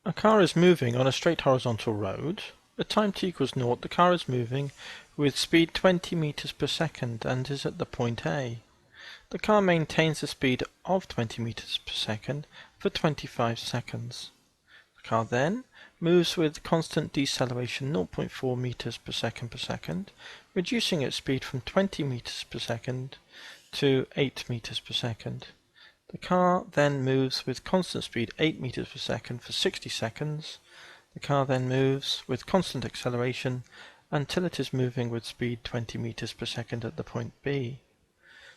A car is moving on a straight horizontal road. At time t equals 0, the car is moving with speed 20 meters per second and is at the point A. The car maintains the speed of 20 meters per second for 25 seconds. The car then moves with constant deceleration 0.4 meters per second, reducing its speed from 20 meters per second to 8 meters per second. The car then moves with constant speed 8 meters per second for 60 seconds. The car then moves with constant acceleration until it is moving with speed 20 meters per second at the point B.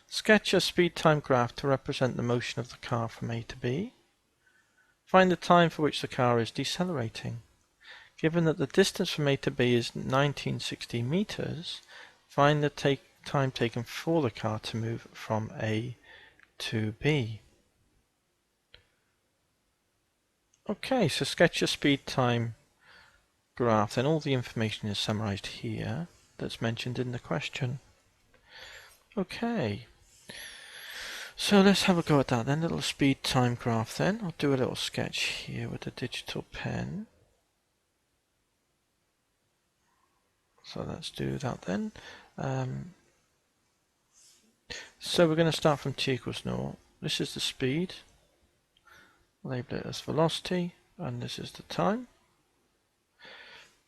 Sketch a speed time graph to represent the motion of the car from A to B. Find the time for which the car is decelerating. Given that the distance from A to B is 1960 meters, find the time taken for the car to move from A to B. Okay, so sketch a speed time graph, then all the information is summarized here that's mentioned in the question. Okay, so let's have a go at that then, little speed time graph then. I'll do a little sketch here with a digital pen. So let's do that then. So we're going to start from t equals 0. This is the speed. Label it as velocity, and this is the time.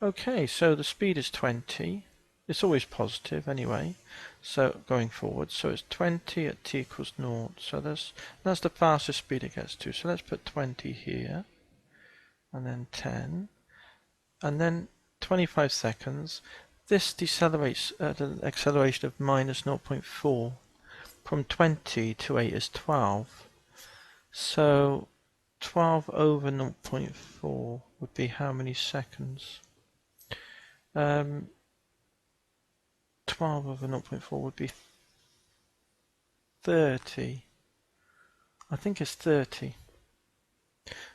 Okay, so the speed is 20. It's always positive anyway, so going forward. So it's 20 at t equals 0. So that's the fastest speed it gets to. So let's put 20 here, and then 10, and then 25 seconds. This decelerates at an acceleration of minus 0.4. From 20 to 8 is 12. So 12 over 0.4 would be how many seconds? 12 over 0.4 would be 30. I think it's 30.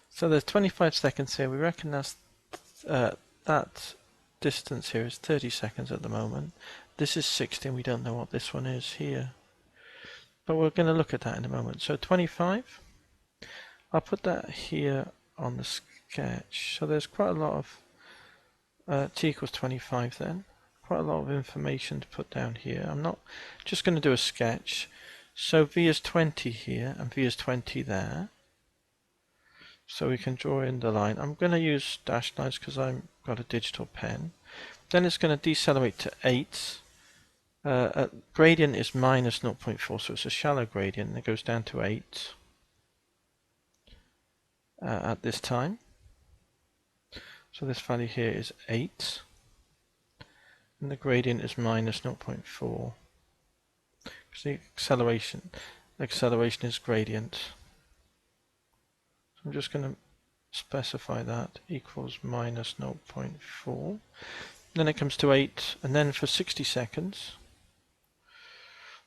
So there's 25 seconds here. We reckon that distance here is 30 seconds at the moment. This is 60 and we don't know what this one is here. But we're going to look at that in a moment. So 25. I'll put that here on the sketch. So there's quite a lot of t equals 25 then. Quite a lot of information to put down here. I'm not just going to do a sketch. So v is 20 here and v is 20 there. So we can draw in the line. I'm going to use dashed lines because I've got a digital pen. Then it's going to decelerate to 8. Gradient is minus 0.4, so it's a shallow gradient, and it goes down to 8 at this time. So this value here is 8, and the gradient is minus 0.4. Because the acceleration is gradient. So I'm just going to specify that equals minus 0.4. Then it comes to 8, and then for 60 seconds.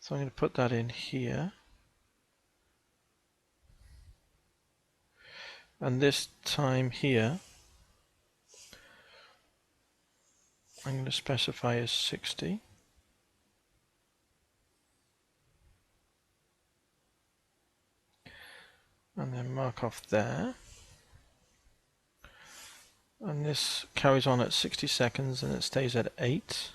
So I'm going to put that in here. And this time here, I'm going to specify as 60. And then mark off there. And this carries on at 60 seconds and it stays at 8.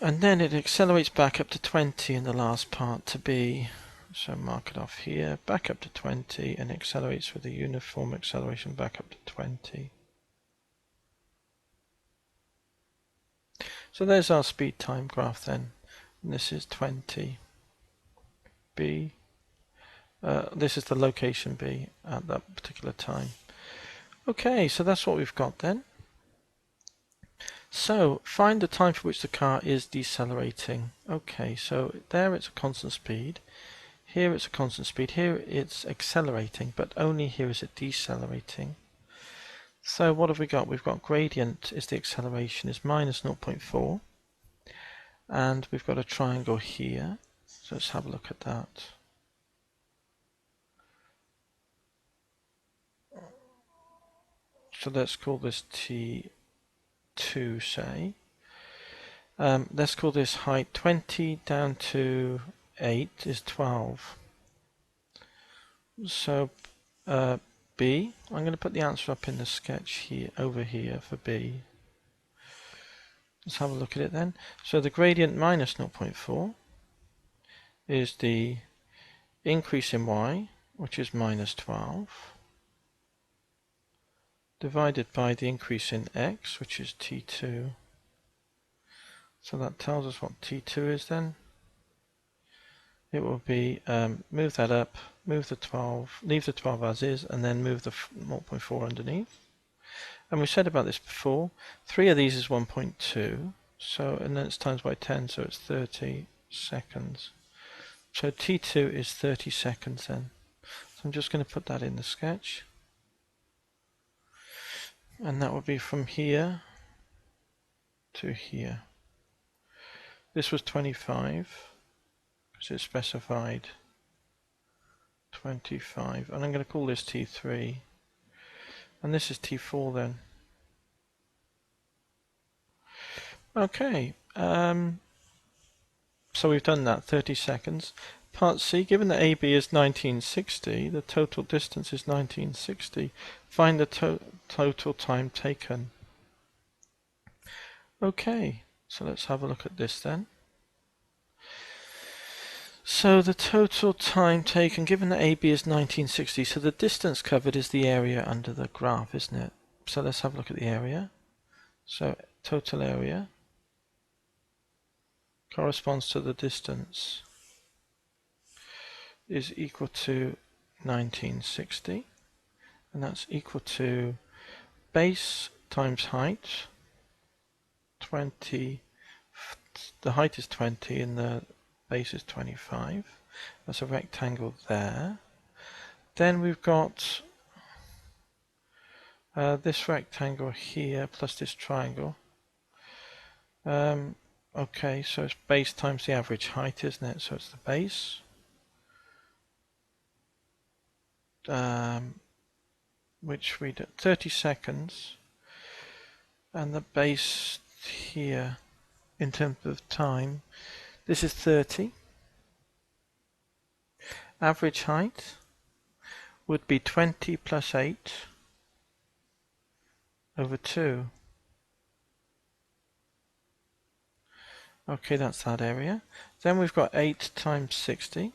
And then it accelerates back up to 20 in the last part to B. So mark it off here, back up to 20, and accelerates with a uniform acceleration back up to 20. So there's our speed time graph then. And this is 20. B. This is the location B at that particular time. Okay, so that's what we've got then. So find the time for which the car is decelerating. Okay, so there it's a constant speed. Here it's a constant speed. Here it's accelerating, but only here is it decelerating. So what have we got? We've got gradient is the acceleration is minus 0.4. And we've got a triangle here. So let's have a look at that. So let's call this T2, say. Let's call this height 20 down to 8 is 12. So B. I'm going to put the answer up in the sketch here, over here for B. Let's have a look at it then. So the gradient minus 0.4 is the increase in y, which is minus 12, divided by the increase in x, which is t2. So that tells us what t2 is then. It will be move that up, move the 12, leave the 12 as is, and then move the 0.4 underneath. And we said about this before, 3 of these is 1.2, so, and then it's times by 10, so it's 30 seconds. So t2 is 30 seconds then. So I'm just going to put that in the sketch. And that would be from here to here. This was 25, because it's specified 25. And I'm going to call this t3. And this is t4 then. Okay, so we've done that, 30 seconds. Part C, given that AB is 1960, the total distance is 1960. Find the total time taken. Okay, so let's have a look at this then. So the total time taken, given that AB is 1960, so the distance covered is the area under the graph, isn't it? So let's have a look at the area. So total area corresponds to the distance is equal to 1960, and that's equal to base times height, 20, the height is 20 and the base is 25. That's a rectangle there. Then we've got this rectangle here plus this triangle. Okay, so it's base times the average height, isn't it? So it's the base. Which we did 30 seconds, and the base here in terms of time, this is 30. Average height would be 20 plus 8 over 2. Okay, that's that area. Then we've got 8 times 60.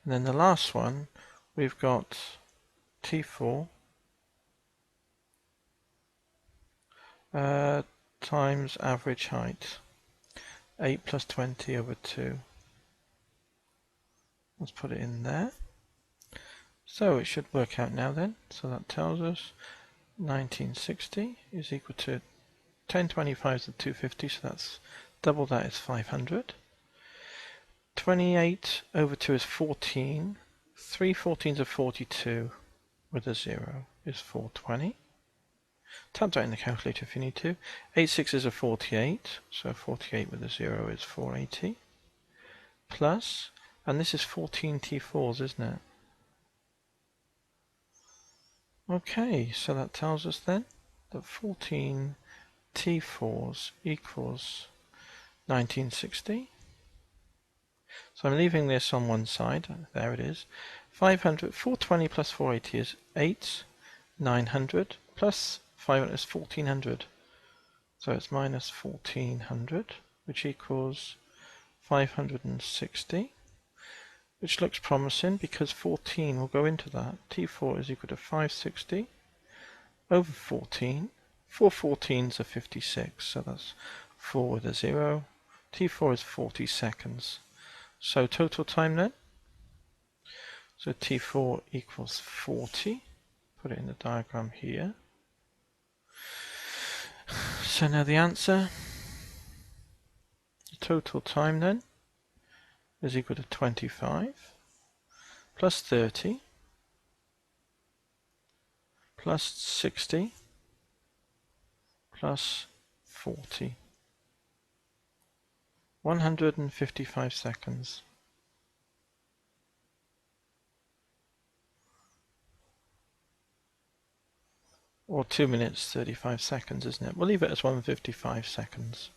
And then the last one, we've got T4 times average height, 8 plus 20 over 2. Let's put it in there. So it should work out now then. So that tells us 1960 is equal to 1025 is 250, so that's double that is 500. 28 over 2 is 14. 3 14s are 42 with a 0 is 420. Type that in the calculator if you need to. 8 6s are 48, so 48 with a 0 is 480. Plus, and this is 14 T4s, isn't it? Okay, so that tells us then that 14 T4s equals 1960. So I'm leaving this on one side. There it is. 500, 420 plus 480 is 8. 900 plus 500 is 1400. So it's minus 1400, which equals 560, which looks promising because 14 will go into that. T4 is equal to 560 over 14. 4 14s are 56, so that's 4 with a 0. T4 is 40 seconds. So total time then? So T4 equals 40. Put it in the diagram here. So now the answer, the total time then, is equal to 25 plus 30 plus 60 plus 40. 155 seconds. Or 2 minutes 35 seconds, isn't it? We'll leave it as 155 seconds.